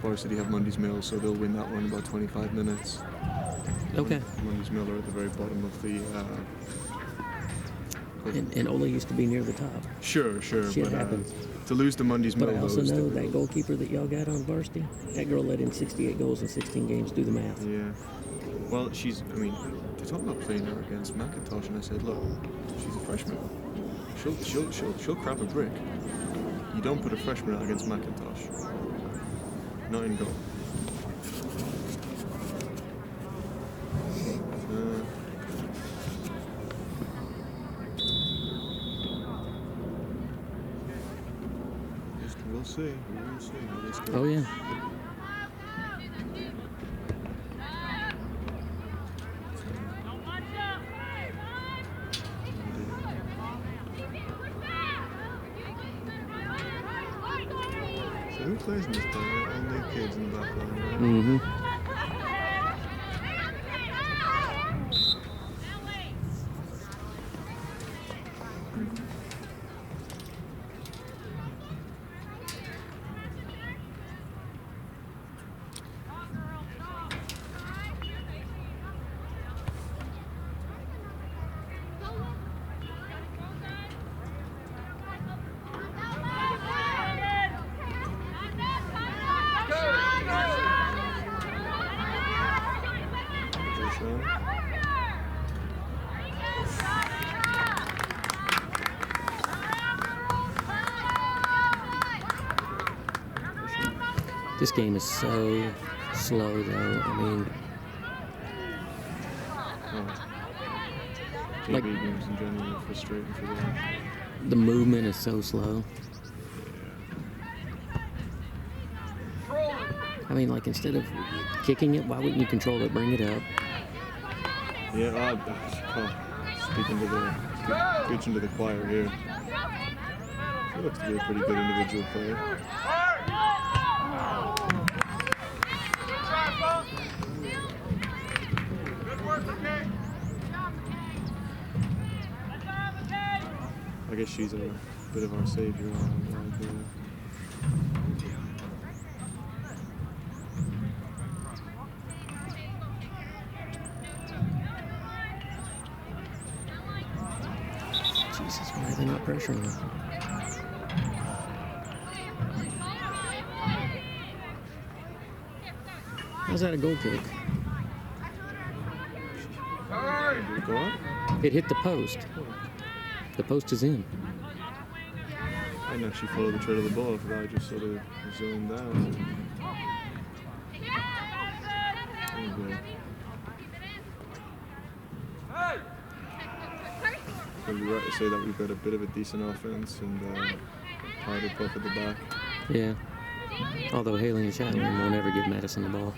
varsity have Mundy's Mill, so they'll win that one in about 25 minutes. Okay. Mundy's Mill are at the very bottom of the. And Ola used to be near the top. Sure. Shit but, happens. To lose to Mundy's Mill, But I also though, know that goalkeeper that y'all got on varsity, that girl let in 68 goals in 16 games. Do the math. Yeah. Well, they're talking about playing her against McIntosh, and I said, look, she's a freshman. She'll crap a brick. You don't put a freshman out against McIntosh. Not in goal. We'll see how this goes. Oh, yeah. So who plays in this game? All new kids in the back line, right? Mm-hmm. This game is so slow, though. I mean, JV games in general are frustrating for them. the movement is so slow. I mean, like, instead of kicking it, why wouldn't you control it, bring it up? Yeah, preaching to the choir here. He looks to be a pretty good individual player. I guess she's a bit of our savior. Jesus, why are they not pressuring him? How's that a goal kick? Go on. It hit the post. The post is in. I didn't actually follow the trail of the ball for that. I just sort of zoomed out. You're right to say that we've got a bit of a decent offense and harder puck at the back. Yeah. Although Haley and Shatland won't ever give Madison the ball.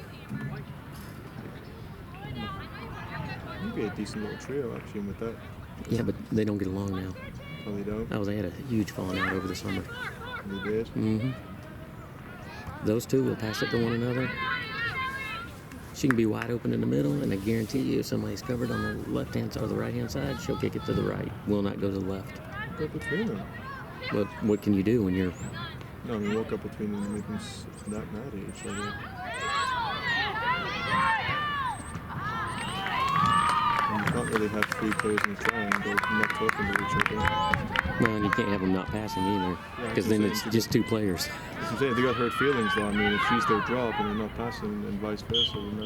You'd be a decent little trio actually with that. Yeah, but they don't get along now. Oh, they don't? They had a huge falling out over the summer. They did? Mm-hmm. Those two will pass it to one another. She can be wide open in the middle, and I guarantee you if somebody's covered on the left-hand side or the right-hand side, she'll kick it to the right. Will not go to the left. Walk up between them. But what can you do when you're... No, I mean, walk up between them and make them that mad at each other. And you can't really have three players in a triangle not talking to each other. Well, and you can't have them not passing either, because then it's just two players. I'm saying they got hurt feelings though. I mean, if she's their drop and they're not passing and vice versa, then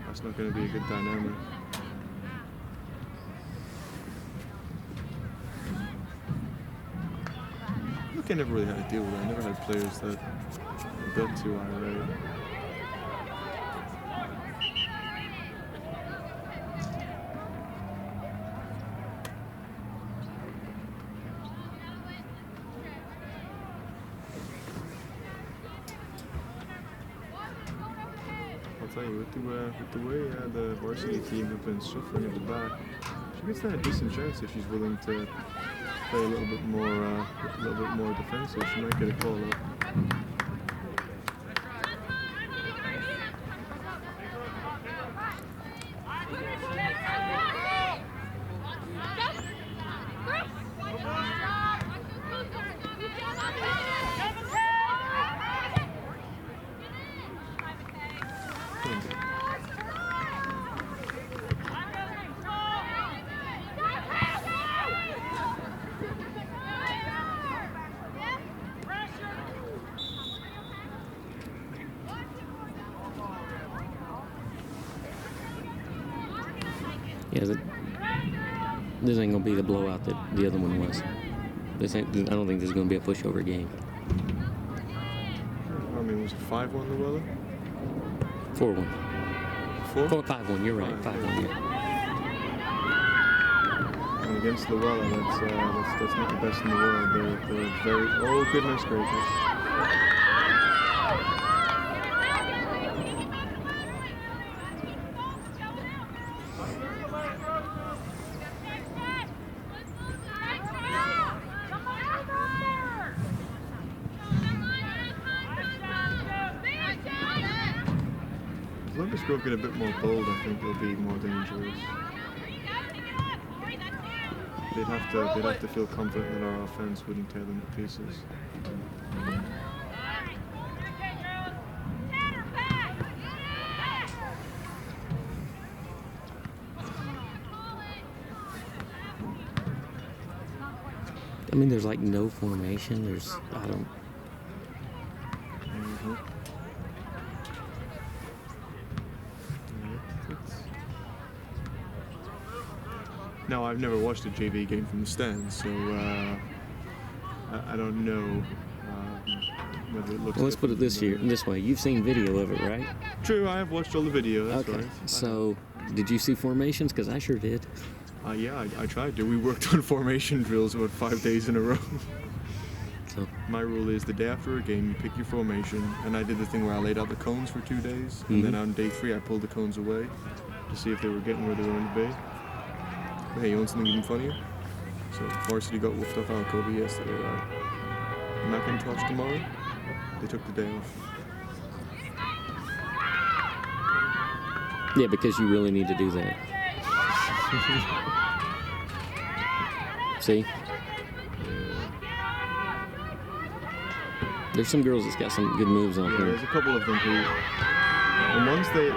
that's not gonna be a good dynamic. Look, I never really had to deal with that. I never had players that got too irate. I'll tell you, with the way the varsity team have been suffering at the back, she gets that a decent chance if she's willing to play a little bit more defensive. She might get a call up. Yeah, this ain't gonna be the blowout that the other one was. This ain't. I don't think this is gonna be a pushover game. I mean, was it 5-1 the Weller? 4-1. 4? 5-1. You're right. 5-1. Yeah. And against the Weller, that's not the best in the world. They're very. Oh goodness gracious! If Locust Grove get a bit more bold, I think they'll be more dangerous. They'd have to feel confident that our offense wouldn't tear them to pieces. I mean, there's like no formation. I don't. Mm-hmm. Now, I've never watched a JV game from the stands, so I don't know whether it looks. Well, let's put it this way. You've seen video of it, right? True, I have watched all the video. That's Okay. right. So, did you see formations? Because I sure did. Yeah, I tried to. We worked on formation drills about 5 days in a row. So, My rule is the day after a game, you pick your formation, and I did the thing where I laid out the cones for 2 days, and then on day 3 I pulled the cones away to see if they were getting where they were going to be. But hey, you want something even funnier? So varsity got wolfed off Alcova yesterday, right? Macintosh tomorrow, they took the day off. yeah, because you really need to do that. See? There's some girls that's got some good moves on Yeah, here. there's a couple of them who, and once they,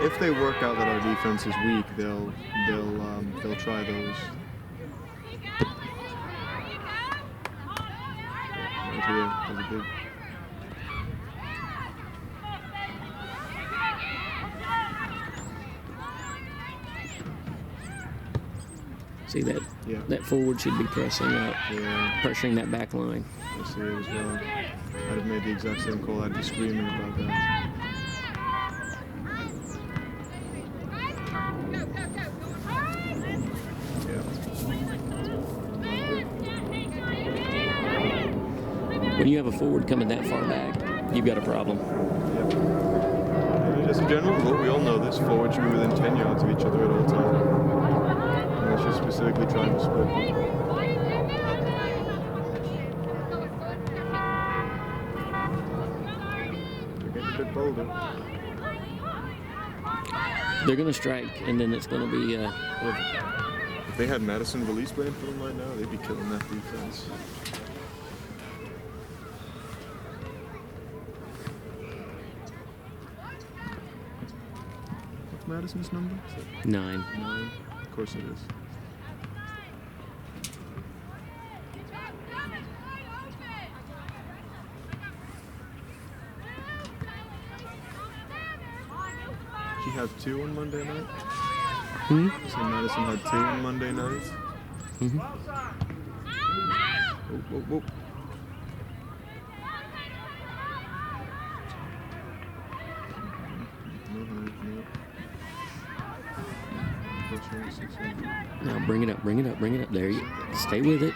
if they work out that our defense is weak, they'll try those. Right here, there's a big. See that? Yeah. That forward should be pressing up, Yeah, pressuring that back line. I see it as well. I'd have made the exact same call. I'd be screaming about that. When you have a forward coming that far back, you've got a problem. Yep. And as a general rule, we all know this. Forwards should be within 10 yards of each other at all times. Unless you're specifically trying to split them. They're getting a bit bolder. They're going to strike, and then it's going to be. If they had Madison release playing for them right now, they'd be killing that defense. What's Madison's number? 9. 9. Of course it is. Did you have 2 on Monday night? So Madison had 2 on Monday night. Mm-hmm. Whoa, whoa, whoa. Now bring it up, bring it up, bring it up. There you stay with it.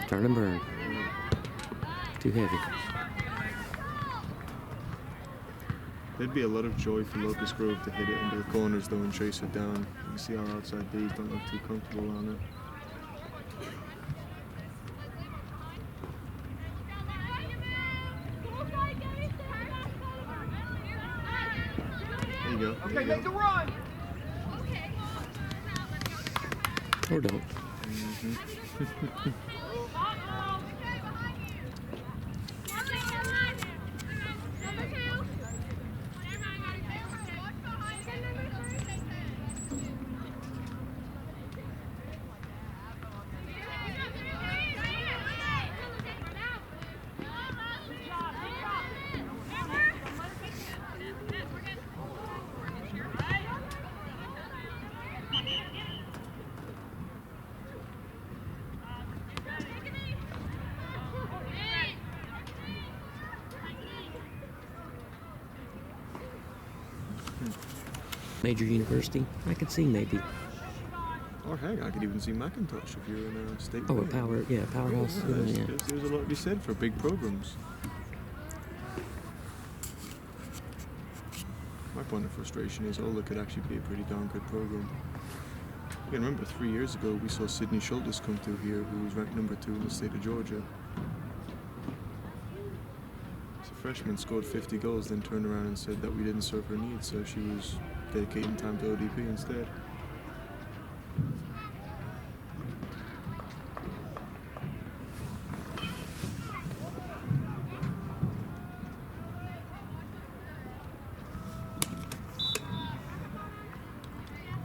Turn and burn. Too heavy. There'd be a lot of joy for Locust Grove to hit it into the corners though and chase it down. You can see our outside Ds don't look too comfortable on it. There you go. There you go. run. Or don't. major university, I could see maybe. Or heck, I could even see Macintosh if you're in a state. Oh, a powerhouse. Yeah. There's a lot to be said for big programs. My point of frustration is, it could actually be a pretty darn good program. You can remember 3 years ago we saw Sidney Schultes come through here, who was ranked number 2 in the state of Georgia. As a freshman, scored 50 goals, then turned around and said that we didn't serve her needs, so she was dedicating time to ODP instead.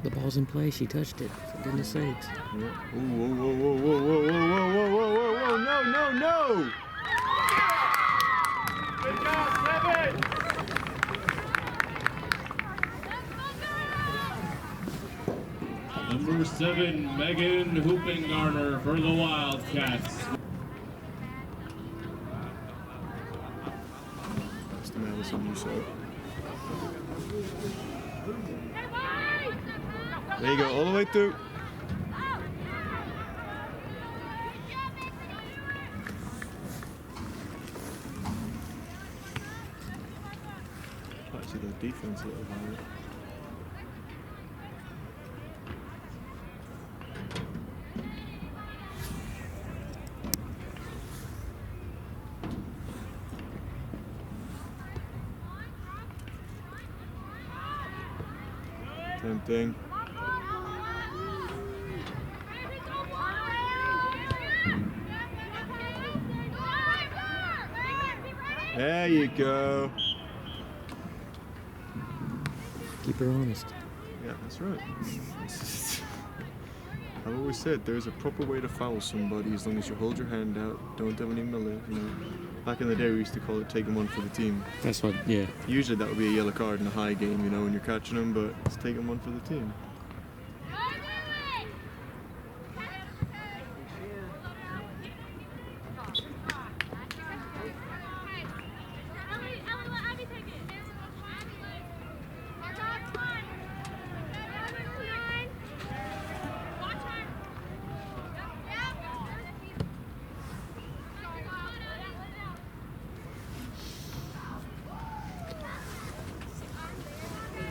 The ball's in play. She touched it. For goodness sakes. Yeah. Ooh, whoa, whoa, whoa, whoa, whoa, whoa, whoa, whoa, whoa, whoa, no, no, no! Good job, Seven! Number 7, Megan Hoopingarner for the Wildcats. That's the Madison you said. There you go, all the way through. I see that defense a little higher. Tempting. There you go. Keep her honest. Yeah, that's right. I've always said there's a proper way to foul somebody as long as you hold your hand out, don't have any melee, you know. Back in the day we used to call it taking one for the team. That's what, yeah. Usually that would be a yellow card in a high game, you know, when you're catching them, but it's taking one for the team.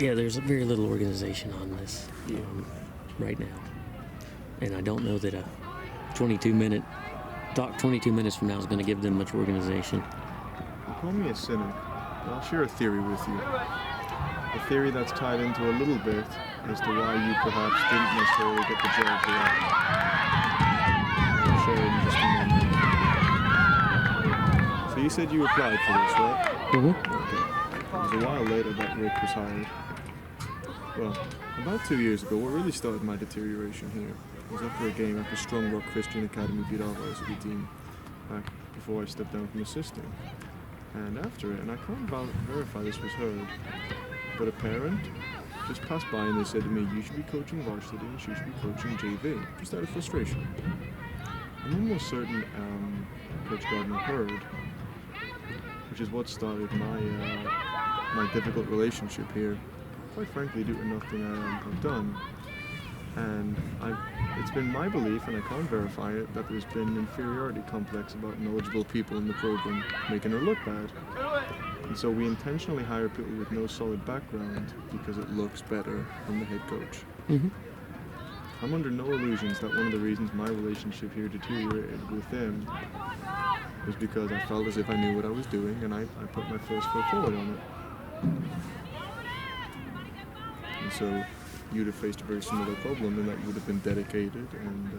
Yeah, there's very little organization on this right now. And I don't know that a 22-minute talk 22 minutes from now is going to give them much organization. You call me a cynic, but I'll share a theory with you. A theory that's tied into a little bit as to why you perhaps didn't necessarily get the job correct. I'll share it in just a moment. So you said you applied for this, right? Mm-hmm. Okay. It was a while later that Rick was hired. Well, about 2 years ago, what really started my deterioration here was after a game after Strong Rock Christian Academy beat our varsity team back before I stepped down from assisting. And after it, and I can't verify this was heard, but a parent just passed by and they said to me, you should be coaching varsity and she should be coaching JV, just out of frustration. I'm almost certain Coach Gardner heard, which is what started my difficult relationship here. Quite frankly, due to nothing I've done. And it's been my belief, and I can't verify it, that there's been an inferiority complex about knowledgeable people in the program, making her look bad. And so we intentionally hire people with no solid background because it looks better than the head coach. Mm-hmm. I'm under no illusions that one of the reasons my relationship here deteriorated with him was because I felt as if I knew what I was doing, and I put my first foot forward on it. And so you'd have faced a very similar problem in that you would have been dedicated, and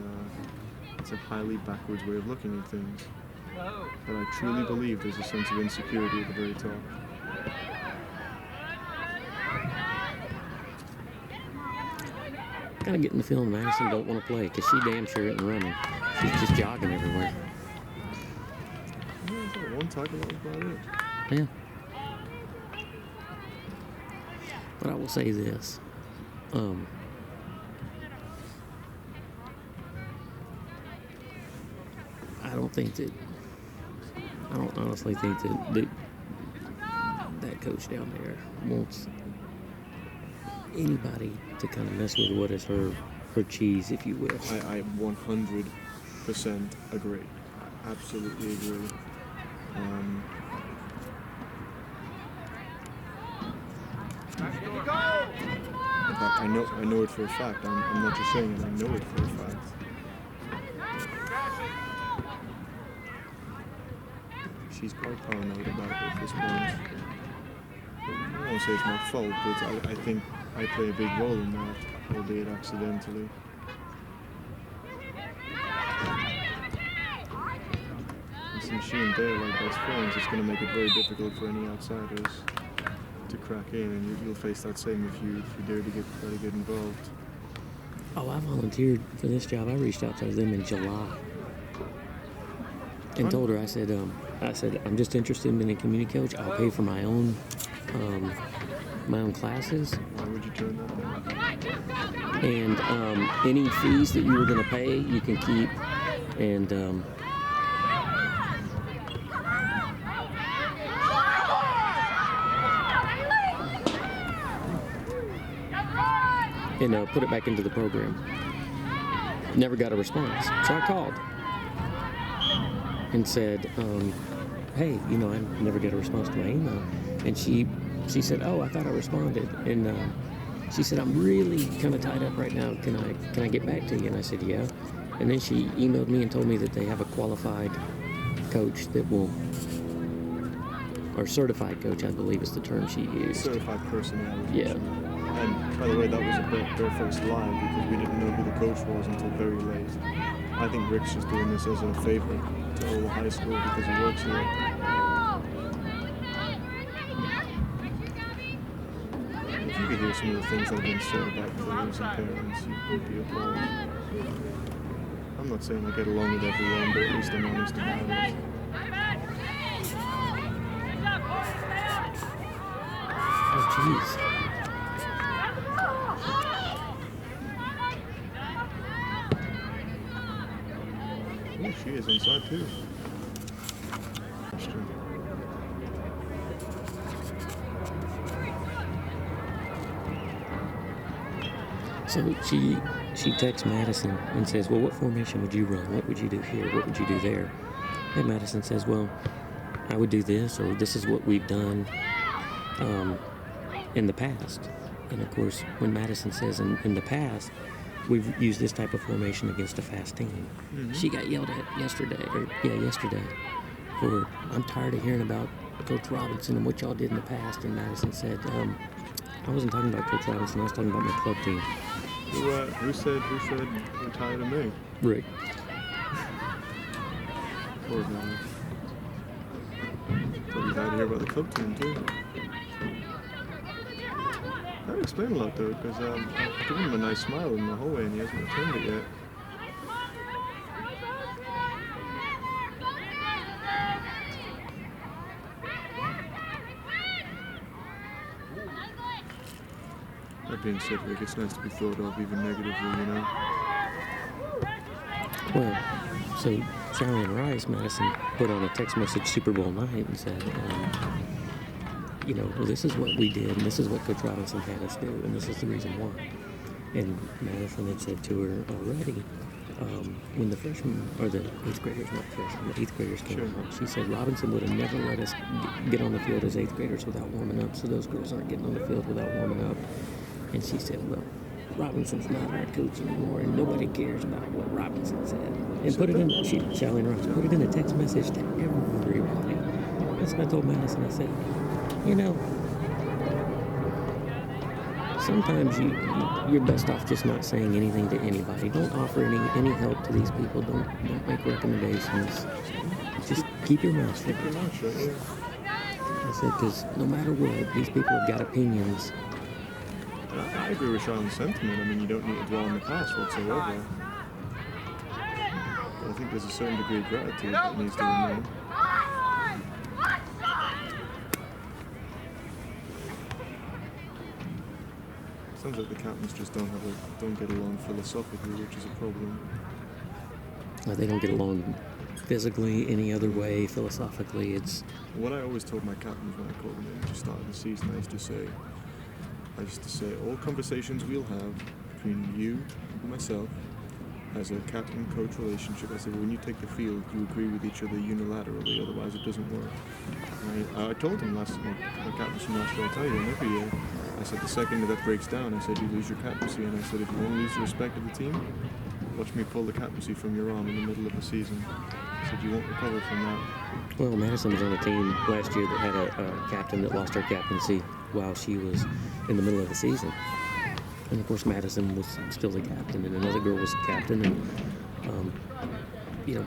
it's a highly backwards way of looking at things. But I truly believe there's a sense of insecurity at the very top. Kind of getting the feeling Madison don't want to play because she damn sure isn't running. She's just jogging everywhere. Yeah, it's like one tackle, that was about it. Yeah. But I will say this. I don't honestly think that coach down there wants anybody to kind of mess with what is her cheese, if you will. I 100% agree. I absolutely agree. In fact, I know it for a fact. I'm not just saying it. I know it for a fact. She's quite paranoid about it at this point. I won't say it's my fault, but I think I play a big role in that, albeit accidentally. And since she and Dale are best friends, it's going to make it very difficult for any outsiders to crack in, and you'll face that same if you dare to try to get involved. Oh, I volunteered for this job. I reached out to them in July and told her, I said, I'm just interested in being a community coach. I'll pay for my own classes. Why would you turn that down? And any fees that you were going to pay, you can keep. And put it back into the program. Never got a response. So I called and said, hey, I never get a response to my email. And she said, oh, I thought I responded. And she said, I'm really kind of tied up right now. Can I get back to you? And I said, yeah. And then she emailed me and told me that they have a qualified coach that will, or certified coach, I believe is the term she used. Certified personality. Yeah. And by the way, that was their first lie, because we didn't know who the coach was until very late. I think Rick's just doing this as a favor to all the high school because he works here. If you could hear some of the things that have been said about players and parents, you'd be appalled. I'm not saying I get along with everyone, but at least I'm honest about it. Oh, jeez. Oh, she is inside too. That's true. So she texts Madison and says, well, what formation would you run? What would you do here? What would you do there? And Madison says, well, I would do this, or this is what we've done in the past. And of course, when Madison says in the past, we've used this type of formation against a fast team. Mm-hmm. She got yelled at yesterday for, I'm tired of hearing about Coach Robinson and what y'all did in the past. And Madison said, I wasn't talking about Coach Robinson, I was talking about my club team. Who said you're tired of me? Rick. Poor guy. Probably glad to hear about the club team too. That would explain a lot though, because I've given him a nice smile in the hallway and he hasn't returned it yet. That being said, Rick, it's nice to be thought of even negatively, Well, so Charlie and Rice, Madison put on a text message Super Bowl night and said, well, this is what we did, and this is what Coach Robinson had us do, and this is the reason why. And Madison had said to her already, when the freshmen, or the 8th graders, not freshmen, the 8th graders came out, she said Robinson would have never let us get on the field as 8th graders without warming up, so those girls aren't getting on the field without warming up. And she said, well, Robinson's not our coach anymore, and nobody cares about what Robinson said. And put it in, Charlie and Ross, put it in a text message to everybody. That's what I told Madison. I said, sometimes you're best off just not saying anything to anybody. Don't offer any help to these people. Don't make recommendations. Just keep your mouth shut. I said, because no matter what, these people have got opinions. I agree with Sean's sentiment. I mean, you don't need to dwell on the past whatsoever. But I think there's a certain degree of gratitude that needs to remain. Sounds like the captains just don't get along philosophically, which is a problem. They don't get along physically, any other way, philosophically. It's what I always told my captains when I called them in to start the season. I used to say, I used to say all conversations we'll have between you and myself as a captain-coach relationship, I said, when you take the field, you agree with each other unilaterally, otherwise it doesn't work. And I told him last night, my captain's from last year, I'll tell you, and every year, I said, the second that breaks down, I said, you lose your captaincy, and I said, if you want to lose the respect of the team, watch me pull the captaincy from your arm in the middle of the season. I said, you won't recover from that. Well, Madison was on a team last year that had a captain that lost her captaincy while she was in the middle of the season. And of course, Madison was still the captain, and another girl was the captain, and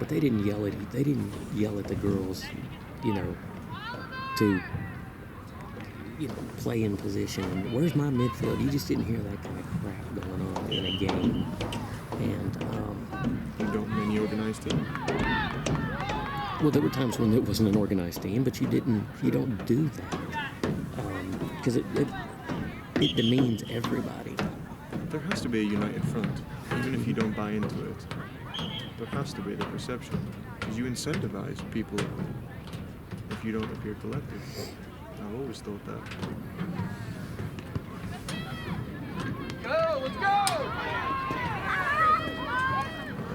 but they didn't yell at the girls, to play in position. And where's my midfield? You just didn't hear that kind of crap going on in a game. And you don't in any organized team. Well, there were times when it wasn't an organized team, but you don't do that because it demeans everybody. There has to be a united front, even if you don't buy into it. There has to be the perception, because you incentivize people if you don't appear collective. I've always thought that. Go, let's go!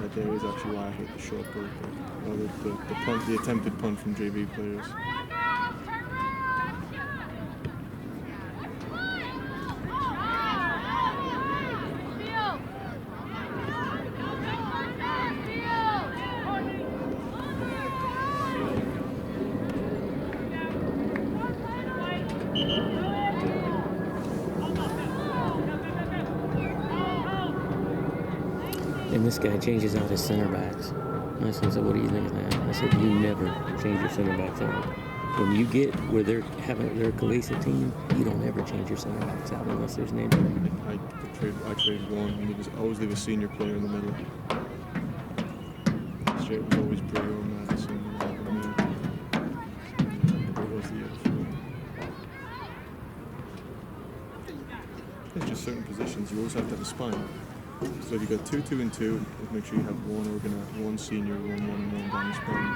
That there is actually why I hate the short goal kick, or the punt, the attempted punt from JV players. And this guy changes out his center backs. And I said, what do you think of that? I said, you never change your center backs out. When you get where they're a cohesive team, you don't ever change your center backs out unless there's an injury. I trade one, and I always leave a senior player in the middle. This year it was always Brio and Madison. What was the year before? There's just certain positions you always have to have a spine. So if you got 2, 2, and 2, make sure you have one senior, one, and one down the spine.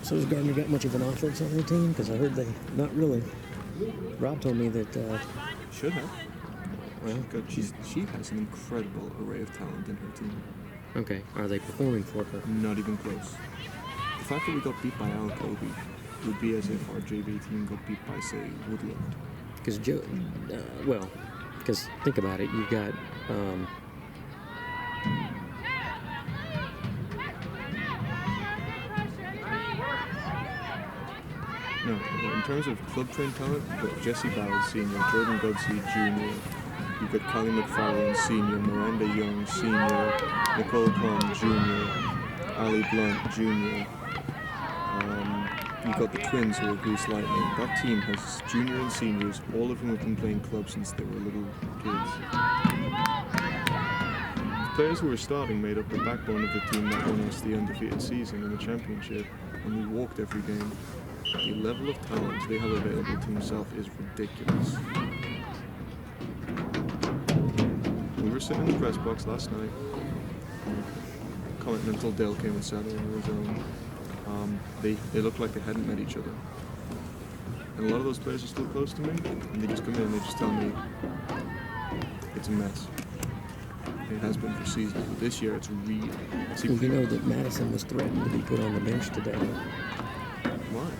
So has Gardner got much of an offense on her team? Because I heard not really. Rob told me that... Should have. Well, she has an incredible array of talent in her team. Okay, are they performing for her? Not even close. The fact that we got beat by Al Kobe would be as if our JV team got beat by, say, Woodland. Because because think about it, you've got... No, in terms of club trained talent, you've got Jesse Ballard Sr., Jordan Godsey Jr., you've got Callie McFarlane Sr., Miranda Young Sr., Nicole Cron Jr., Ali Blunt Jr., you've got the twins who are Goose Lightning. That team has junior and seniors, all of whom have been playing club since they were little kids. The players who were starting made up the backbone of the team that won us the undefeated season in the championship, and we walked every game. The level of talent they have available to himself is ridiculous. We were sitting in the press box last night, Continental Dale came and sat in his own. They looked like they hadn't met each other. And a lot of those players are still close to me, and they just come in and they just tell me it's a mess. It has been for seasons, but this year it's real. Well, you know that Madison was threatened to be put on the bench today. Why?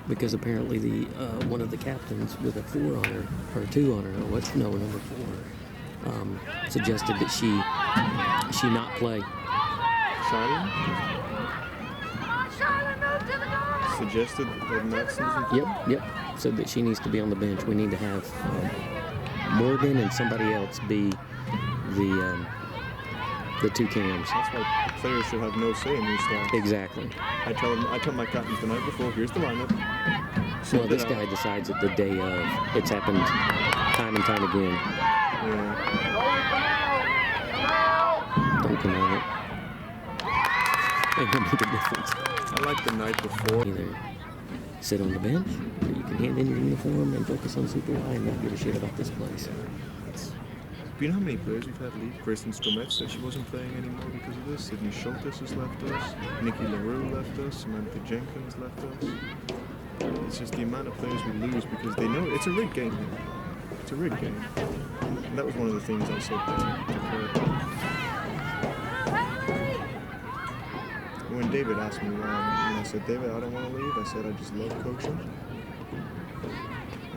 Because apparently one of the captains with a 4 on her, or 2 on her, number 4, suggested that she not play. Charlie? Suggested that Madison doesn't play? Yep. Said that she needs to be on the bench. We need to have Morgan and somebody else be the 2 cams. That's why players should have no say in these stuff. Exactly. I tell my captains the night before, here's the lineup. Well, this guy decides it the day of. It's happened time and time again. Yeah. Don't come out. Ain't gonna make a difference. I like the night before. Either sit on the bench, or you can hand in your uniform and focus on Super Y and not give a shit about this place. Do you know how many players we've had leave? Kristen Stromet said she wasn't playing anymore because of this. Sydney Schultes has left us. Nikki LaRue left us. Samantha Jenkins left us. It's just the amount of players we lose because they know it's a rigged game here. It's a rigged game. And that was one of the things I said to Kurt. When David asked me why, and I said, David, I don't want to leave. I said, I just love coaching.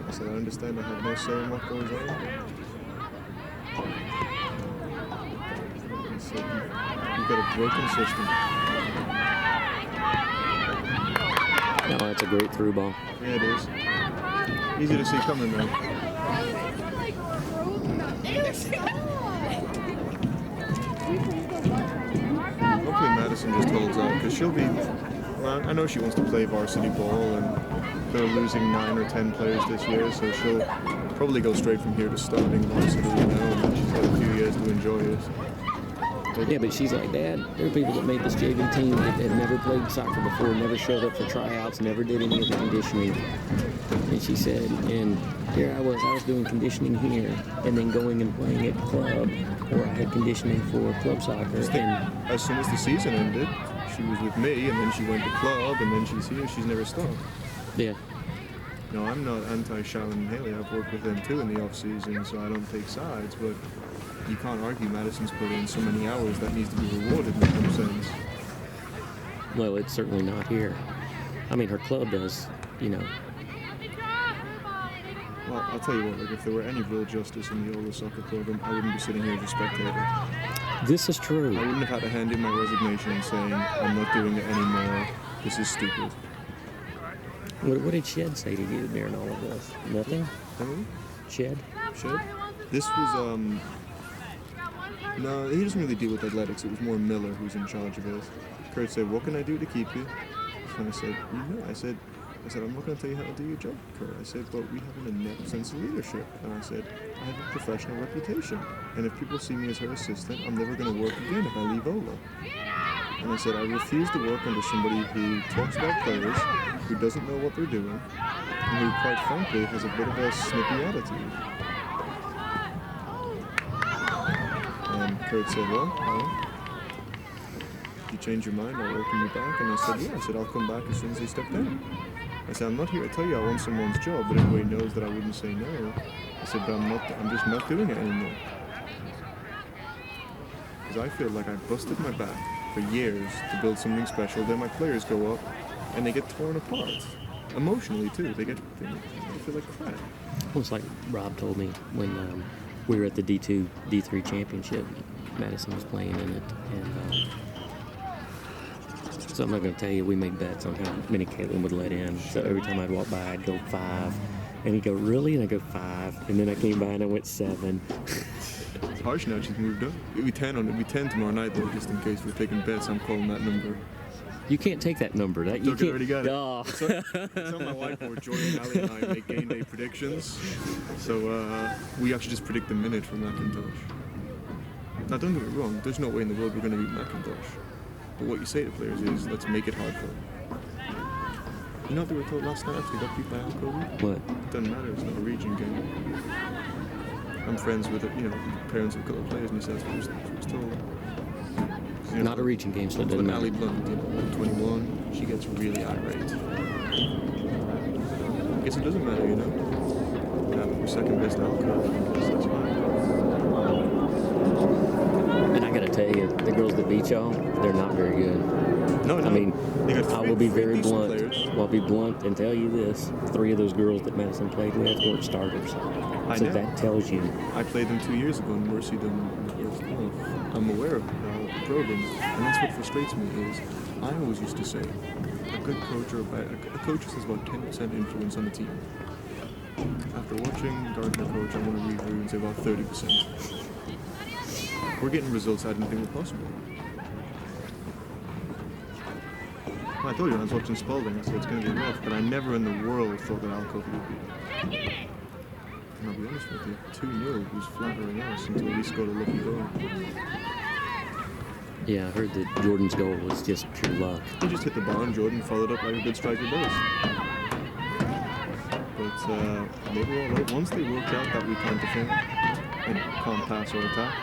I said, I understand I have no say in what goes on. I said, you've got a broken system. No, that's a great through ball. Yeah, it is. Easy to see coming, though. Hopefully Madison just holds out, because she'll be... Well, I know she wants to play varsity ball, and they're losing 9 or 10 players this year, so she'll probably go straight from here to starting varsity, you know, and she's got a few years to enjoy it. Yeah, but she's like, Dad, there are people that made this JV team that had never played soccer before, never showed up for tryouts, never did any of the conditioning. And she said, and here I was doing conditioning here, and then going and playing at club, or I had conditioning for club soccer. And as soon as the season ended, she was with me, and then she went to club, and then she's here. She's never stopped. yeah, No, I'm not anti-Shalyn and Haley. I've worked with them too in the off-season, so I don't take sides, but you can't argue Madison's put in so many hours that needs to be rewarded in some sense. well, it's certainly not here. I mean, her club does, you know. Well, I'll tell you what, like, if there were any real justice in the Ola soccer program, I wouldn't be sitting here as a spectator. This is true. I wouldn't have had to hand in my resignation and saying, I'm not doing it anymore, this is stupid. What did Shed say to you during all of this? Nothing? Emily? Shed? Shed? This was, no, he doesn't really deal with athletics. It was more Miller who's in charge of it. Kurt said, what can I do to keep you? And I said, I said, I'm not going to tell you how to do your job, Kurt. I said, but we have an inept sense of leadership. And I said, I have a professional reputation. And if people see me as her assistant, I'm never going to work again if I leave Ola. And I said, I refuse to work under somebody who talks about players, who doesn't know what they're doing, and who, quite frankly, has a bit of a snippy attitude. And Kurt said, well, if you change your mind, I'll welcome you back. And I said, yeah. I said, I'll come back as soon as they step down. I said, I'm not here to tell you I want someone's job, but everybody knows that I wouldn't say no. I said, but I'm just not doing it anymore. Because I feel like I busted my back for years to build something special. Then my players go up and they get torn apart. Emotionally too. They feel like crap. Well, it's like Rob told me when we were at the D2, D3 championship. Madison was playing in it, and so I'm not going to tell you, we made bets on how many Caitlin would let in. So every time I'd walk by, I'd go 5. And he'd go, really? And I'd go 5. And then I came by and I went 7. It's harsh now, she's moved up. It'll be 10 tomorrow night though, just in case we're taking bets. I'm calling that number. You can't take that number. That you Doug can't. already got it. Oh. It's on my whiteboard. Jordan, Ali, and I make game day predictions. So we actually just predict the minute for Macintosh. Now don't get me wrong, there's no way in the world we're going to beat Macintosh. But what you say to players is, let's make it hard for them. You know what they were told last night after they got beat by Alcoa? What? It doesn't matter, it's not a region game. I'm friends with, parents of a couple of players, and he says, I was told. Not a region game, so it doesn't When matter. Ali Blunt, 21, she gets really irate. I guess it doesn't matter, we're second best Alcoa, that's fine. And I got to tell you, the girls that beat y'all, they're not very good. No, I mean, they got I will be very decent blunt. players. I'll be blunt and tell you this: 3 of those girls that Madison played with weren't starters. I So know. that tells you. I played them 2 years ago and mercied them in the first half. I'm aware of the program, and that's what frustrates me is I always used to say a good coach or a coach has about 10% influence on the team. After watching Gardner coach, I want to review and say about 30%. We're getting results I didn't think were possible. Well, I told you when I was watching Spalding, I said it's going to be rough, but I never in the world thought that Alcoa would be. And I'll be honest with you, 2-0 was flattering us until we scored a lucky goal. Yeah, I heard that Jordan's goal was just pure luck. He just hit the bar, and Jordan followed up like a good striker does. But they were all right. Once they worked out that we can't defend and can't pass or attack,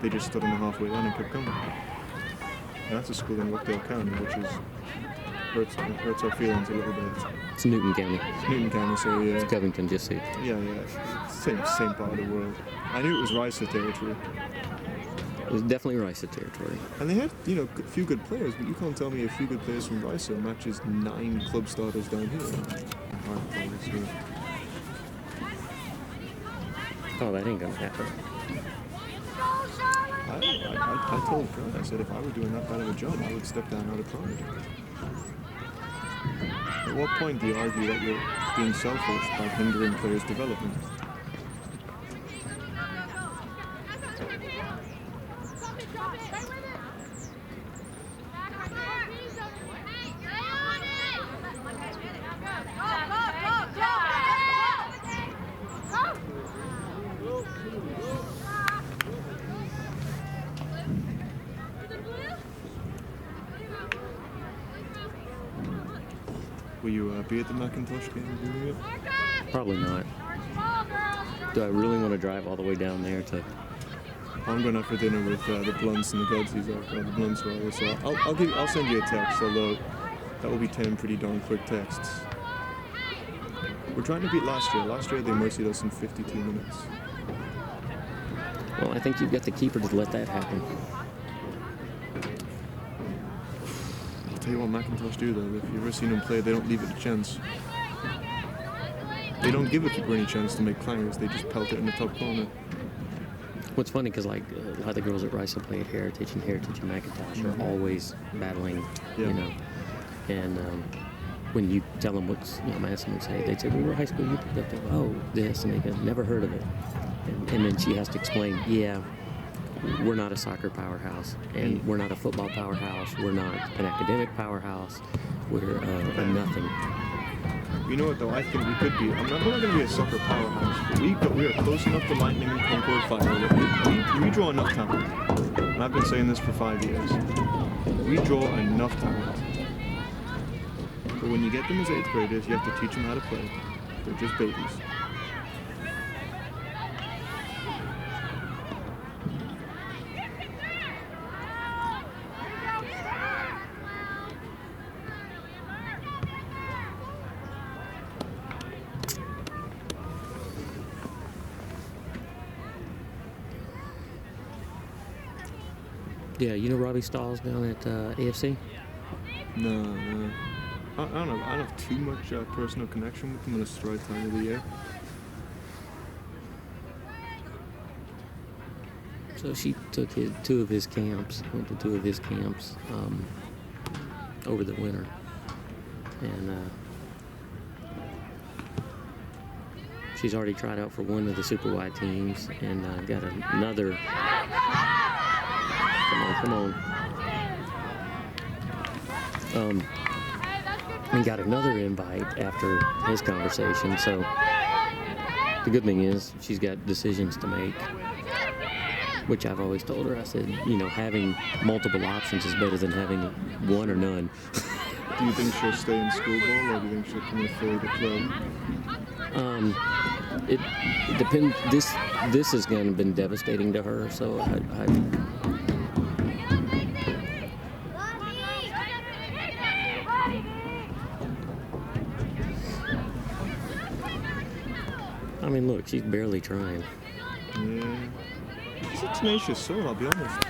they just stood on the halfway line and kept going. And that's a school in Rockdale County, which is hurts our feelings a little bit. It's Newton County. It's Newton County, so yeah. It's Covington, just so. Yeah. Same part of the world. I knew it was Rice's territory. It was definitely Rice's territory. And they had, a few good players, but you can't tell me a few good players from Rice matches 9 club starters down here. Hard players, yeah. Oh, that ain't gonna happen. I told Brad, I said if I were doing that bad of a job, I would step down out of pride. At what point do you argue that you're being selfish by hindering players' development? Will you be at the Macintosh game doing it? Probably not. Do I really want to drive all the way down there to? I'm going out for dinner with the Blunts and the Godsies, or the Blunts rather. So I'll send you a text, although that will be 10 pretty darn quick texts. We're trying to beat last year. Last year they mercied us in 52 minutes. Well, I think you've got the keeper to let that happen. I'll tell you what Macintosh do though. If you've ever seen them play, they don't leave it a chance. They don't give a keeper any chance to make clangers. They just pelt it in the top corner. What's funny, because like a lot of the girls at Rice will play at Heritage, and Heritage and Macintosh are always battling, Yeah. And when you tell them what's, Madison would say, they'd say, "We were high school youth." They'll go, "Oh, this," and they go, "Never heard of it." And then she has to explain, "Yeah, we're not a soccer powerhouse, and we're not a football powerhouse. We're not an academic powerhouse. We're a nothing." You know what though? I think we could be. We're not going to be a soccer powerhouse, but we are close enough to Lightning and Concord Fire that we draw enough talent. And I've been saying this for 5 years. We draw enough talent. But when you get them as 8th graders, you have to teach them how to play. They're just babies. Yeah, you know Robbie Stalls down at AFC? No. I don't know. I don't have too much personal connection with them unless it's the right time of the year. So she took went to 2 of his camps over the winter. And she's already tried out for one of the super wide teams and got another. Come on. And got another invite after his conversation. So the good thing is she's got decisions to make, which I've always told her. I said, having multiple options is better than having one or none. Do you think she'll stay in school ball, or do you think she'll come and fill the club? It depends. This has been devastating to her. So I mean, look, she's barely trying. Yeah. She's a tenacious soul, I'll be honest.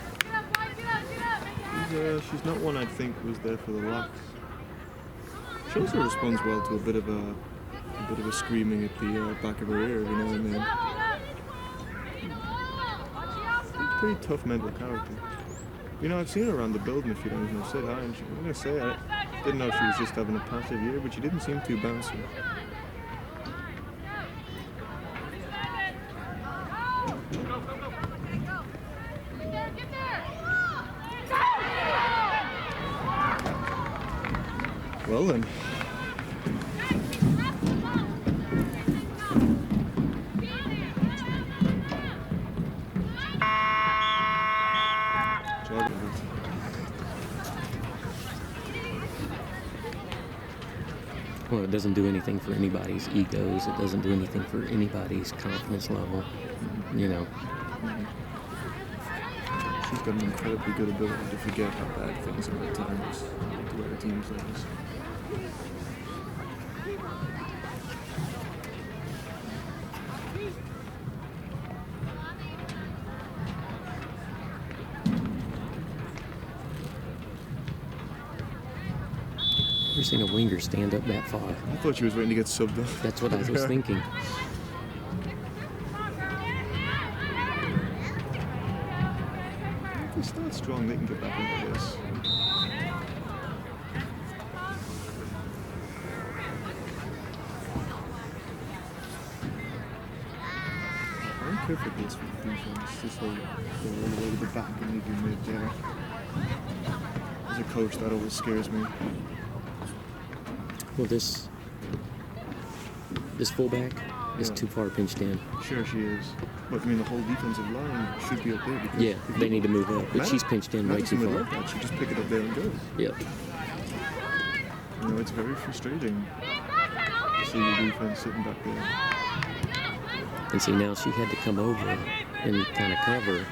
She's not one I think was there for the laughs. She also responds well to a bit of a screaming at the back of her ear every now and then. She's a pretty tough mental character. I've seen her around the building a few times and I've said hi, and I'm going to say I didn't know she was just having a passive year, but she didn't seem too bouncy. Well then. Jogging. doesn't do anything for anybody's egos. It doesn't do anything for anybody's confidence level. You know. She's got an incredibly good ability to forget how bad things are at times, the way her team plays. Never seen a winger stand up that far. I thought she was waiting to get subbed off. That's what I was thinking. If they start strong, they can get back into this. I'm careful with this for the defense. This whole go all the way to the back and leave your mid there. As a coach, that always scares me. Well, this fullback is too far pinched in. Sure she is. But I mean, the whole defensive line should be okay. Because Yeah, if they you- need to move up, but she's pinched in way too Madison would far. love that. She just pick it up there and go. Yep. You know, it's very frustrating to see your defense sitting back there. And see, now she had to come over and kind of cover. In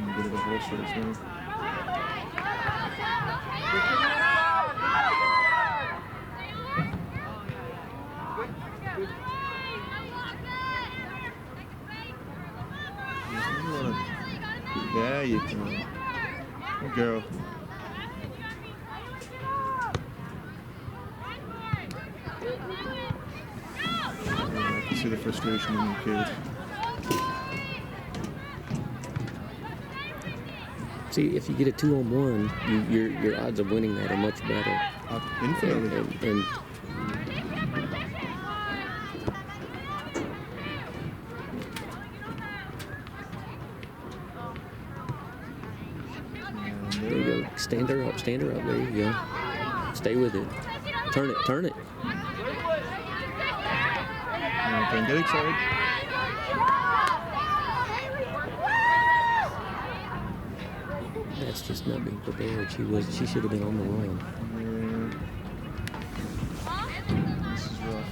a bit of a horse race now. There you go. Good girl. Yeah, I can see the frustration in your kid. See, if you get a 2-on-1, your odds of winning that are much better. Infinitely. And there you go. Stand her up. There you go. Stay with it. Turn it. Don't get excited. That's just not being prepared. She should have been on the run. This is rough.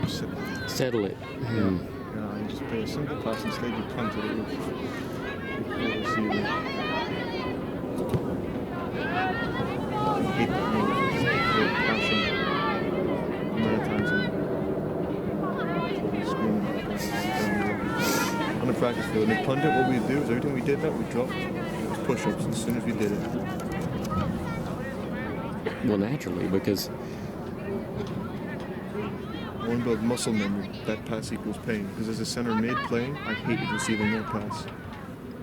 Simple. Settle it. Yeah, you just play a simple pass instead you punt it with the receiver. I hate that move. It's the passion. Amount of times I'm screaming on the practice field. And the punt it, what we do is every time we did that, we dropped push-ups as soon as we did it. Well, naturally, because I want to build muscle memory. That pass equals pain. Because as a center mid playing, I hated receiving that pass.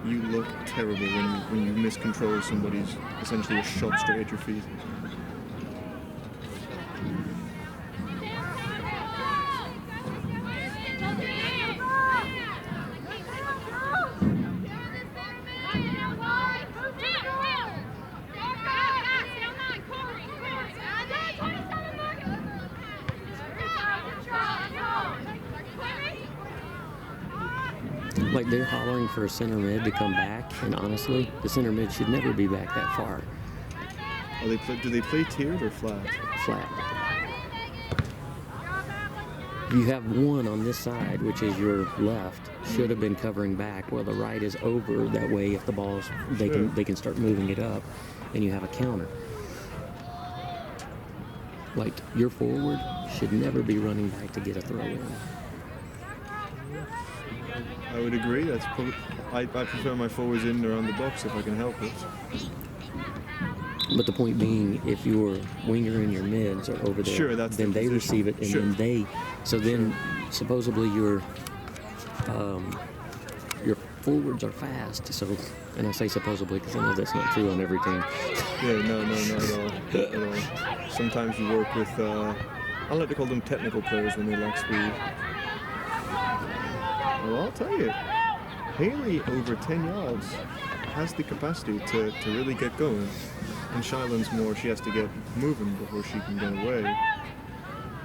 You look terrible when you miscontrol somebody's essentially a shot straight at your feet. like they're hollering for a center mid to come back, and honestly, the center mid should never be back that far. Do they play tiered or flat? Flat. You have one on this side, which is your left, should have been covering back, while the right is over. That way, if the ball's, they can start moving it up, and you have a counter. Like your forward should never be running back to get a throw in. I would agree. That's probably. I prefer my forwards in around the box if I can help it. But the point being, if your winger and your mids are over there, Sure, that's then their they position. receive it, and Sure. then they. So then, supposedly your forwards are fast. So, and I say supposedly because I know that's not true on every team. Yeah, no, not at all. Not at all. Sometimes you work with. I like to call them technical players when they lack speed. Well, I'll tell you, Haley over 10 yards. has the capacity to really get going. And Shylon's more, she has to get moving before she can get away.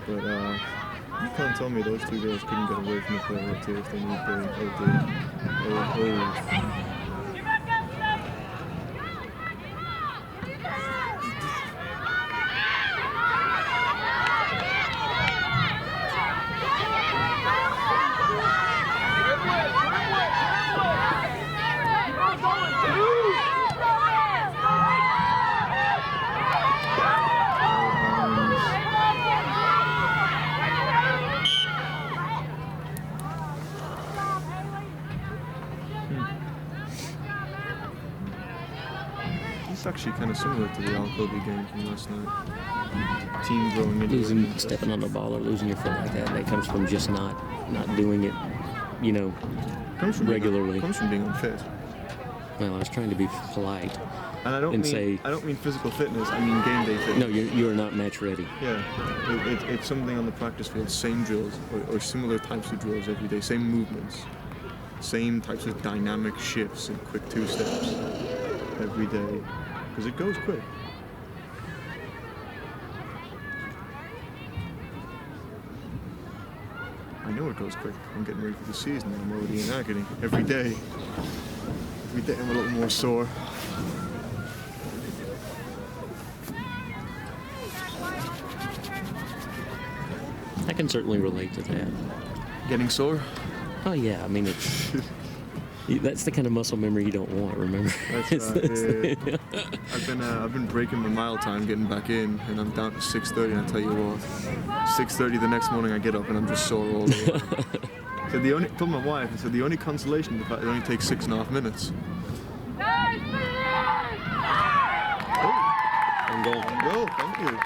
But you can't tell me those two girls couldn't get away from the player or two if they need to. It's actually kind of similar to the Al Kobe game from last night. Team growing into Stepping on the ball or losing your foot like that. That comes from just not doing it, you know, regularly. Comes from being unfit. Well, I was trying to be polite. And I don't mean physical fitness. I mean game day fitness. No, you are not match ready. Yeah, it's something on the practice field. Same drills or similar types of drills every day. Same movements, same types of dynamic shifts and quick two steps every day. Because it goes quick. I know it goes quick. I'm getting ready for the season. I'm already in agony. Every day I'm a little more sore. I can certainly relate to that. Getting sore? Oh yeah, I mean that's the kind of muscle memory you don't want. Remember? That's right. Yeah. I've been breaking my mile time getting back in, and I'm down to 6:30. And I tell you what, 6:30 the next morning I get up and I'm just sore all over. So told my wife, I said the only consolation is the fact it only takes 6.5 minutes. I'm going. Go, thank you.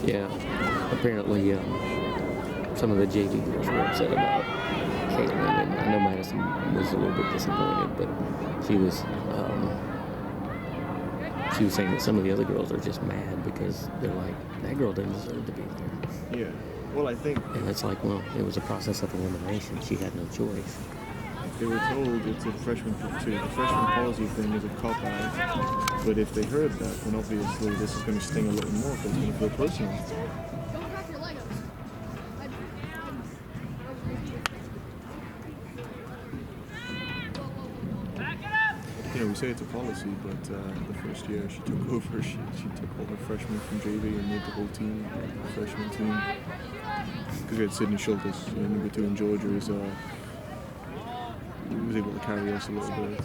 Yeah, apparently some of the JV girls were upset about Caitlin, and I know Madison was a little bit disappointed, but she was saying that some of the other girls are just mad because they're like, that girl didn't deserve to be there. Yeah, well I think... And it's like, well, it was a process of elimination. She had no choice. They were told it's a freshman too. The freshman policy thing is a cop-out. But if they heard that, then obviously this is going to sting a little more because it's going to feel personal. You know, we say it's a policy, but the first year she took over, she took all her freshmen from JV and made the whole team a freshman team. Because we had Sydney Schultes, number 2 in Georgia, was able to carry us a little bit.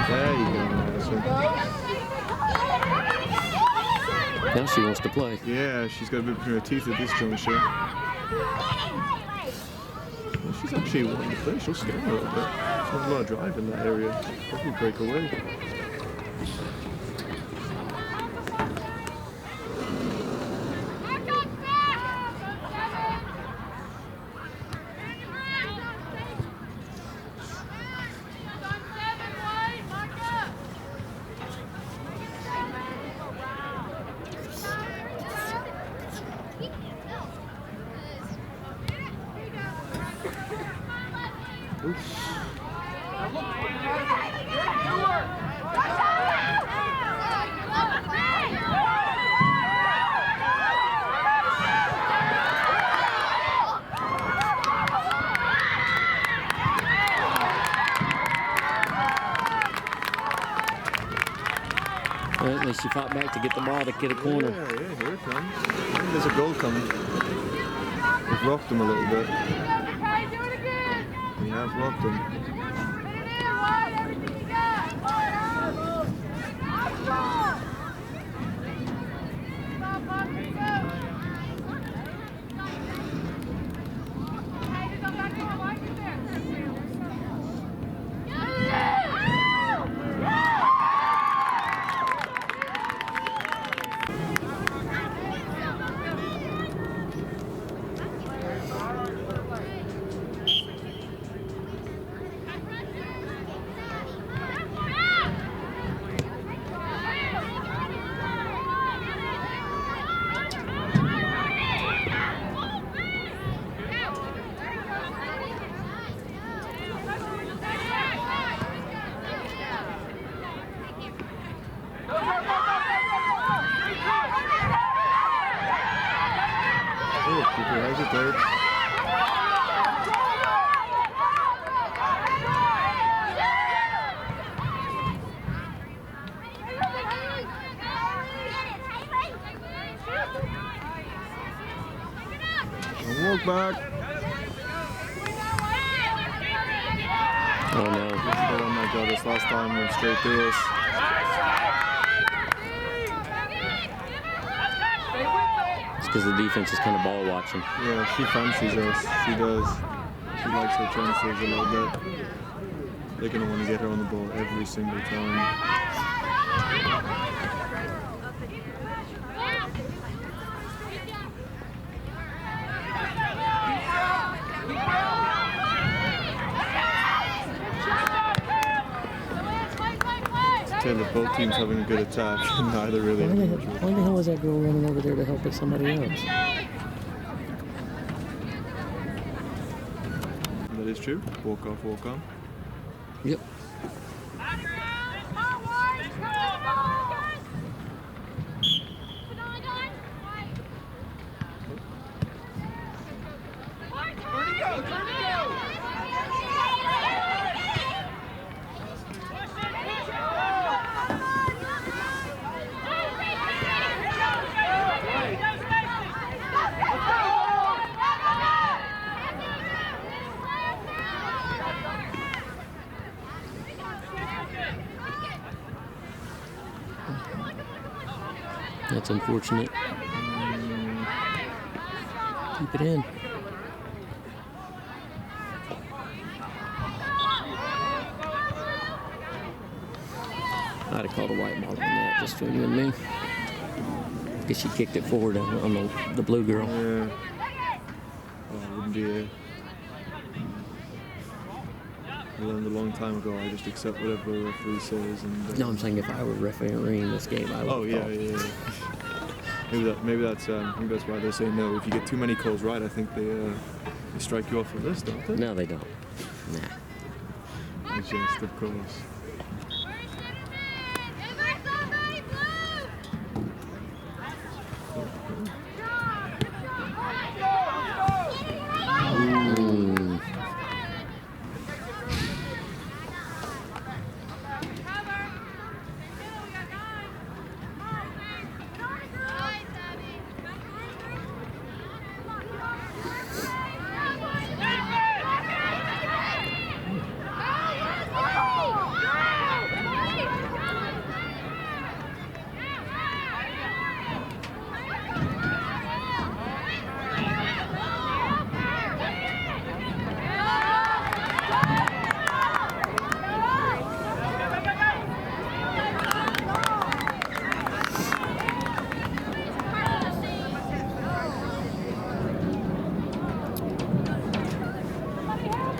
There you go, Madison. Now she wants to play. Yeah, she's got a bit between her teeth at this juncture. Well, she's actually wanting to play. She'll scare her a little bit. She has a lot of drive in that area. She'll probably break away. Oops. Apparently she fought back to get the ball to get a corner. Yeah, here it comes. I think there's a goal coming. We've rocked them a little bit. We have rocked them. Oh, keeper hesitated. Walk back. Oh no. Oh my god, this last time went straight through us. It's because the defense is kind of ball watching. Yeah, she fancies us. She does. She likes her chances a little bit. They're going to want to get her on the ball every single time. Tell that both teams having a good attack, and neither really. Why the hell is that girl running over there to help with somebody else? That is true. Walk off, walk on. Yep. That's unfortunate. Keep it in. I'd have called a white ball on that, just between you and me. Because she kicked it forward on the blue girl. Yeah. Oh, it wouldn't be a... I learned a long time ago, I just accept whatever the referee says. And, No, I'm saying if I were refereeing this game, I would. Oh, yeah. Maybe that's why they say no. If you get too many calls right, I think they strike you off the list, don't they? No, they don't. Nah. Just, of course.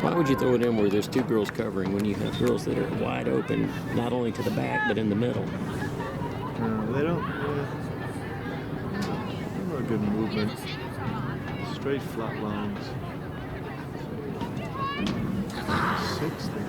Why would you throw it in where there's two girls covering when you have girls that are wide open, not only to the back, but in the middle? They don't. Not a good movement. Straight flat lines. 6 there.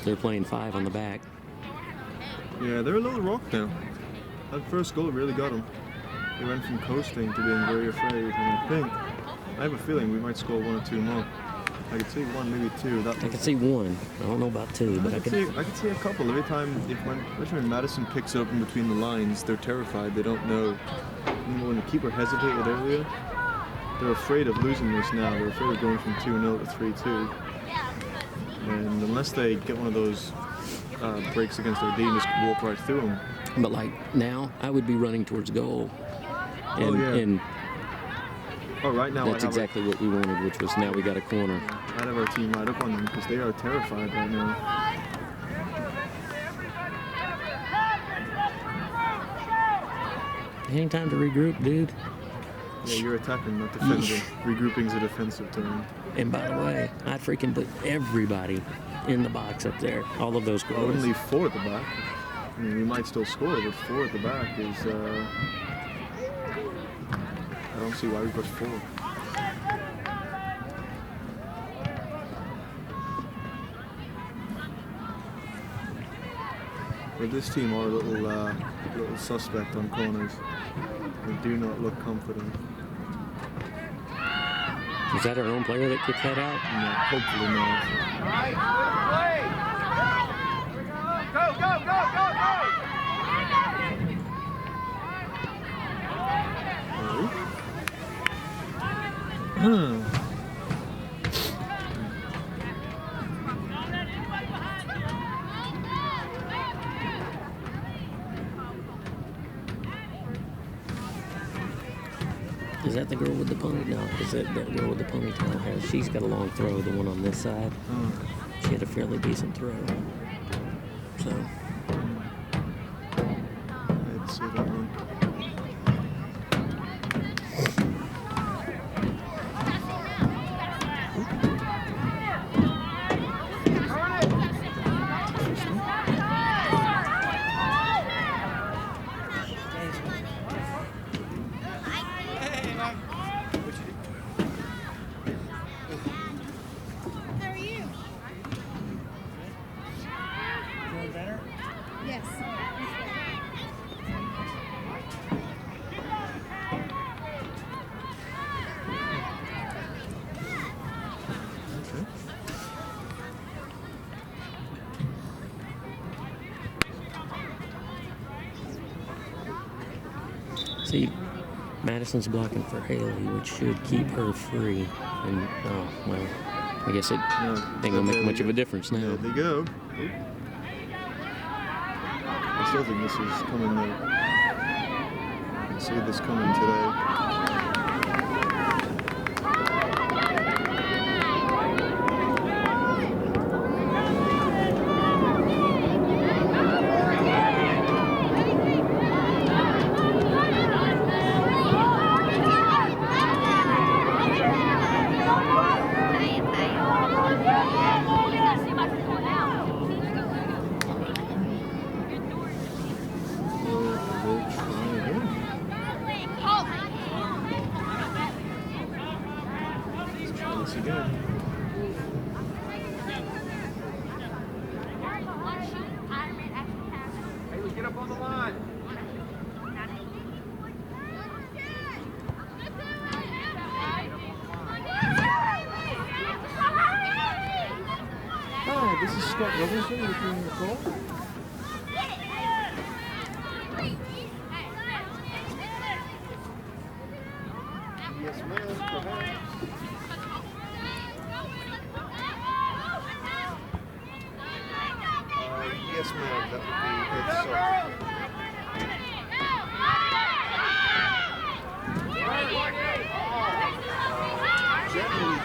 They're playing 5 on the back. Yeah, they're a little rocked now. That first goal really got them. They went from coasting to being very afraid, and I have a feeling we might score 1 or 2 more. I could see 1, maybe 2. I could see 1. I don't know about 2, but I could see a couple. Every time, especially when Madison picks it up in between the lines, they're terrified. They don't know. When the keeper hesitated earlier, they're afraid of losing this now. They're afraid of going from 2-0 to 3-2. And unless they get one of those breaks against their D and just walk right through them. But like now, I would be running towards goal. And right now that's exactly what we wanted, which was now we got a corner. I'd have our team right up on them because they are terrified right now. Ain't time to regroup, dude. Yeah, you're attacking, not defending. Regrouping's a defensive term. And by the way, I'd freaking put everybody in the box up there. All of those I goals. wouldn't leave 4 at the back. I mean, we might still score, but 4 at the back is. I don't see why we put 4. But this team are a little suspect on corners. They do not look confident. Is that our own player that kicked that out? No, hopefully not. All right, good play. Go, go, go, go, Is that the girl with the pony? No, is that girl with the ponytail has? She's got a long throw. The one on this side, she had a fairly decent throw. So I'd say that one. How are you? Feeling better? Yes. see, Madison's blocking for Haley, which should keep her free. And oh well, I guess it ain't gonna make much of a difference now. There they go. I still think this is coming though. I see this coming today. Once again. Haley, get up on the line. Hi, this is Scott Robinson returning the call. Yes, ma'am, perhaps. Yes, ma'am, that would be generally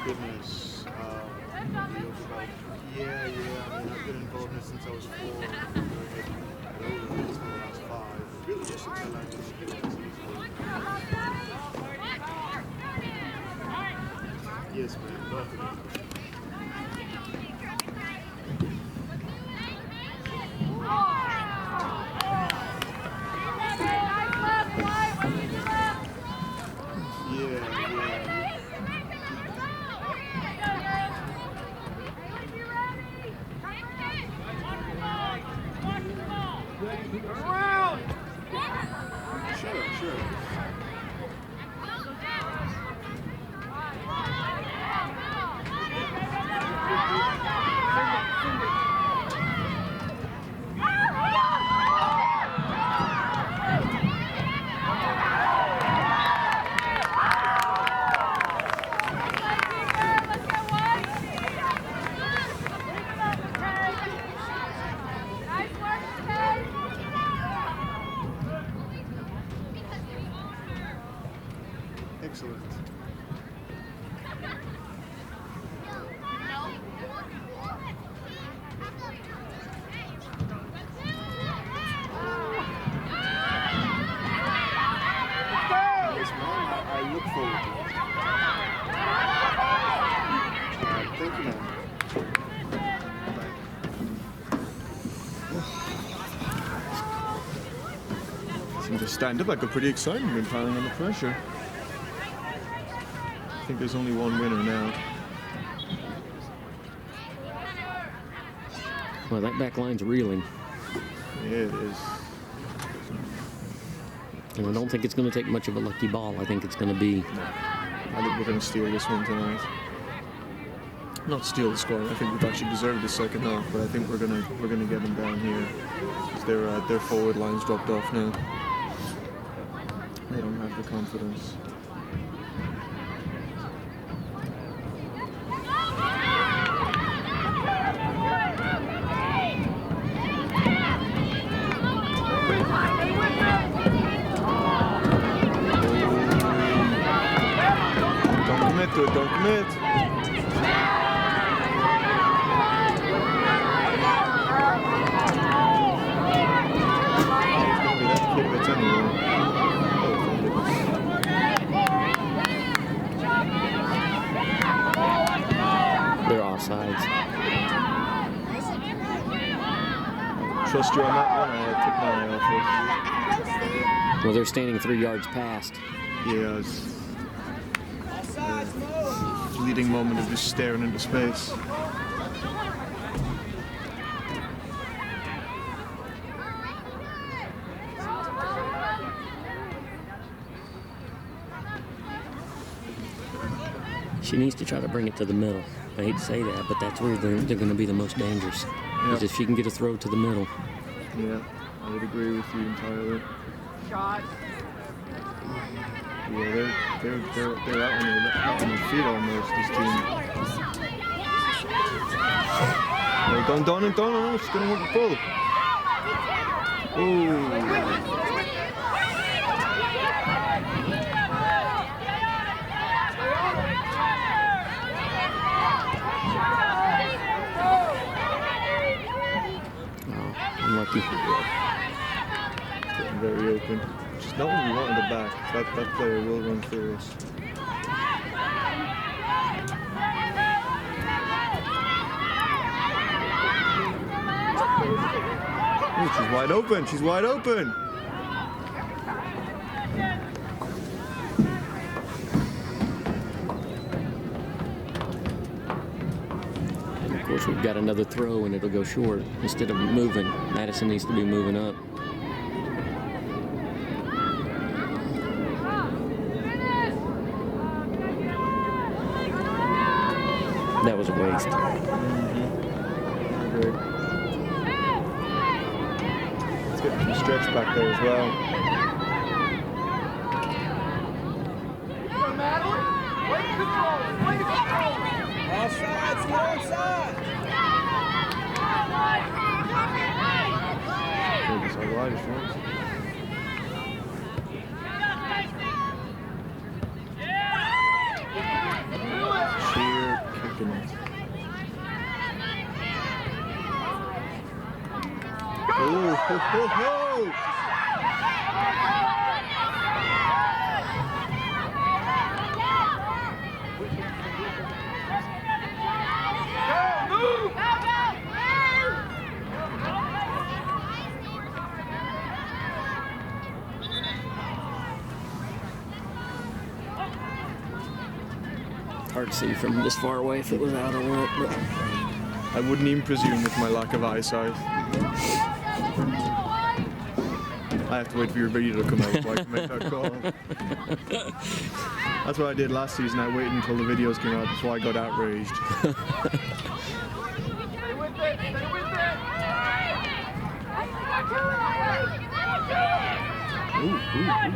goodness. It was about, yeah. I mean, I've been involved in it since I was 4. At older age for the last 5. Really, just since I landed in the US. Yes, man. Love it. Sure. Excellent. Yes, ma'am. I look forward to it. Thank you, ma'am. Seem to stand up like a pretty exciting, been piling under pressure. I think there's only one winner now. Well, that back line's reeling. Yeah, it is. And I don't think it's going to take much of a lucky ball. I think it's going to be... I think we're going to steal this one tonight. Not steal the score. I think we've actually deserved the second half, but I think we're gonna get them down here. 'Cause their forward line's dropped off now. They don't have the confidence. Don't commit to it. Don't commit. They're offsides. Trust you on that one. I took my eye off Well, they're standing 3 yards past. it. Yeah, it's a fleeting moment of just staring into space. She needs to try to bring it to the middle. I hate to say that, but that's where they're going to be the most dangerous. Is if she can get a throw to the middle. Yeah, I would agree with you entirely. Shot. Yeah, they're out on their feet almost. This team. No, don't. She's gonna want the pull. Ooh. Unlucky. Getting very open. Just not what we want in the back. That player will run through us. Ooh, she's wide open. She's wide open. Of course, we've got another throw and it'll go short. Instead of moving, Madison needs to be moving up. That was a waste. Good. Let's get some stretch back there as well. Offsides, get onside. It's our widest ones. Cheer. Ho, ho, ho! Hard to see from this far away if it was out or what, but I wouldn't even presume with my lack of eyesight. I have to wait for your video to come out before I can make that call. That's what I did last season. I waited until the videos came out before I got outraged. Ooh, ooh, ooh.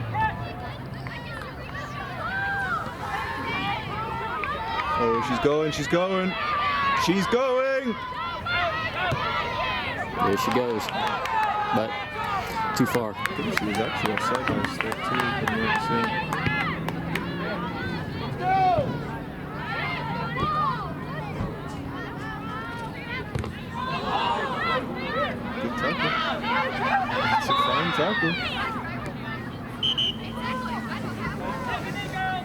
Oh, she's going, she's going. She's going! there she goes. But too far. I think she was actually offside by a step too, from what I'm seeing. Good tackle. It's a fine tackle.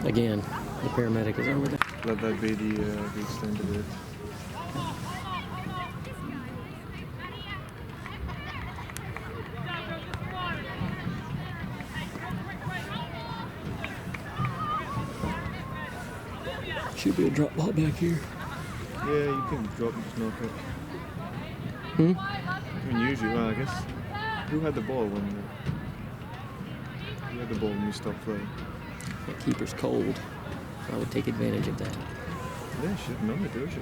Again, the paramedic is over there. Let that be the extent of it. Should be a drop ball back here. Yeah, you can drop and just knock it. I mean, usually, well, I guess. Who had the ball when we stopped playing? That keeper's cold. I would take advantage of that. Yeah, she didn't know it, did she?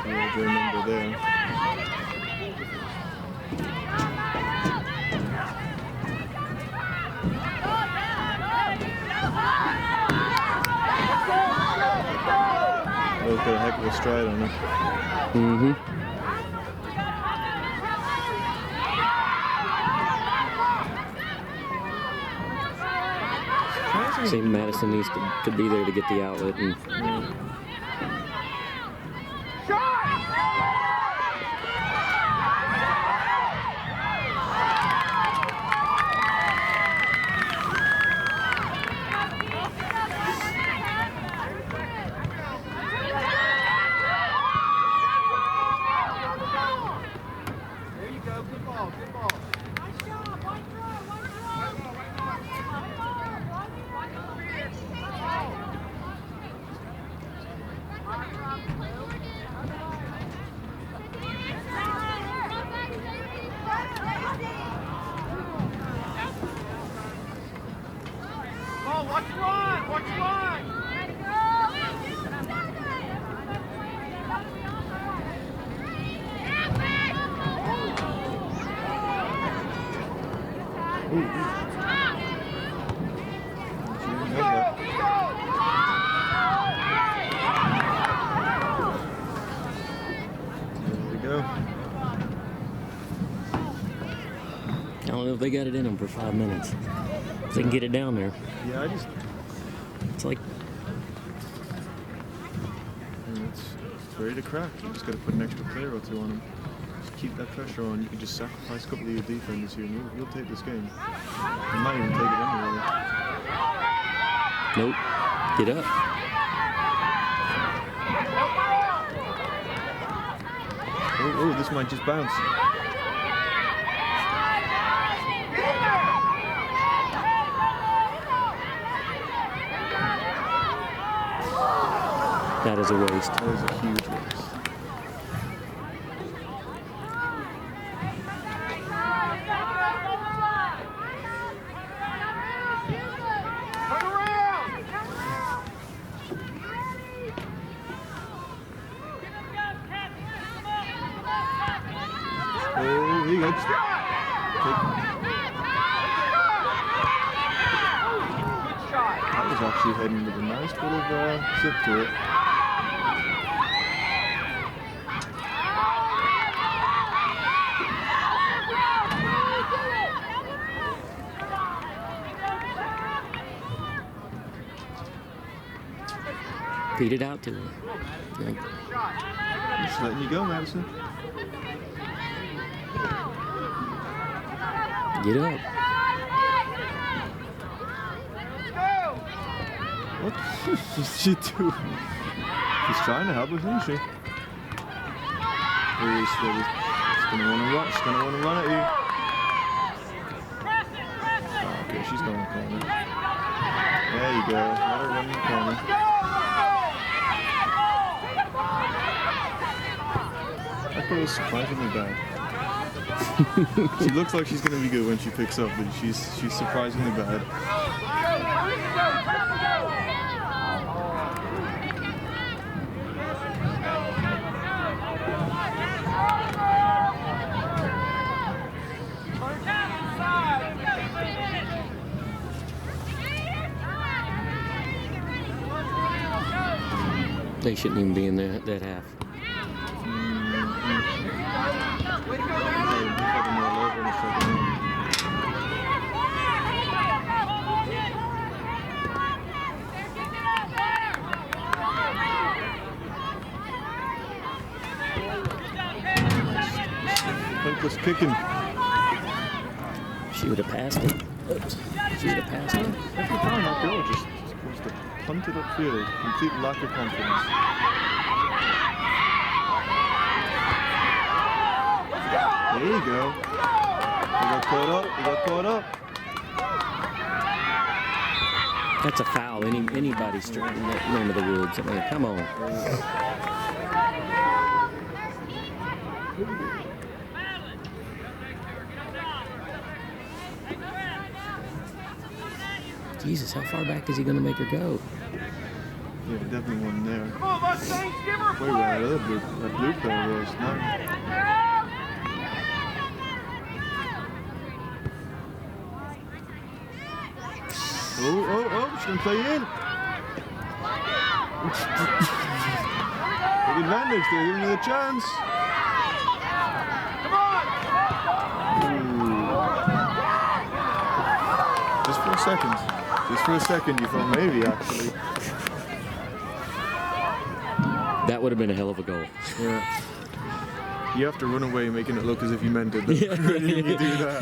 Yeah, good number there. They'll put a heck of a stride on it. See, Madison needs to be there to get the outlet. And There you go. Good ball. Good ball. Oh, watch the line! Watch the line! There we go. I don't know if they got it in them for 5 minutes. If they can get it down there. Yeah, It's like it's ready to crack. You just got to put an extra player or two on them. Just keep that pressure on. You can just sacrifice a couple of your defenders here, and you'll take this game. You might even take it anyway. nope. Get up. Oh, this might just bounce. That is a waste. That is a huge waste. Turn around! Oh, here you go. Good shot! That was actually heading with a nice little zip to it. Feed it out to her. Like, Just letting you go, Madison. get up. What is she doing? She's trying to help us, isn't she? She's gonna want to run. She's gonna want to run at you. Oh, okay, she's going in the corner. There you go. Let her run in the corner. That girl is surprisingly bad. She looks like she's gonna be good when she picks up, but she's surprisingly bad. They shouldn't even be in that half. Locust kicking. She would have passed it. Oops. She would have passed it. Every time that girl just wants to punt it upfield. Complete lack of confidence. There you go. You got caught up. You got caught up. That's a foul. Anybody straight in that name of the woods. I mean, come on. Jesus, how far back is he going to make her go? Yeah, definitely one there. Come on, Mustangs, give her a Way play. right, that blue player was not. Oh, she's going to play in. Big advantage, they're giving you the chance. Come on. Ooh. Just for a second. Just for a second, you thought maybe, actually. That would have been a hell of a goal. Yeah. You have to run away making it look as if you meant it. When you do that.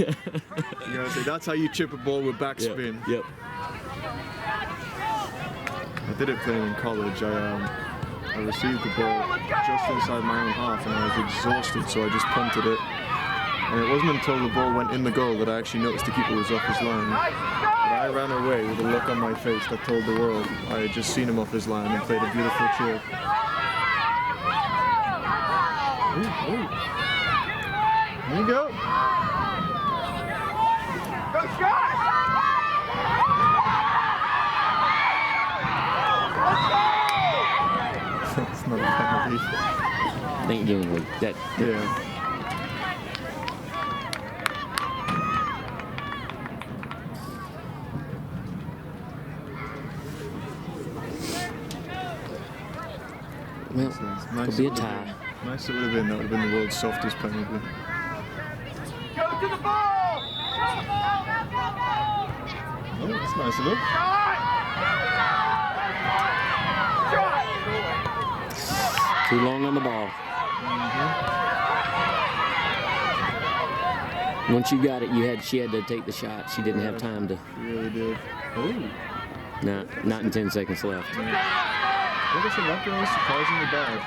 You gotta say, that's how you chip a ball with backspin. Yep. I did it playing in college. I received the ball just inside my own half and I was exhausted, so I just punted it. And it wasn't until the ball went in the goal that I actually noticed the keeper was off his line. But I ran away with a look on my face that told the world I had just seen him off his line and played a beautiful chip. Ooh. There you go. Go, Scott. That's not a penalty. Ain't giving away that. Yeah. Well, Nice it'll be a it would've tie. been. Nice it would have been. That would have been the world's softest penalty. Go to the ball. Oh, that's nice of him. Shot. Too long on the ball. Once you got it, she had to take the shot. She didn't have time to. She really did. Oh. Not in 10 seconds left. Like I said, that girl is surprisingly bad.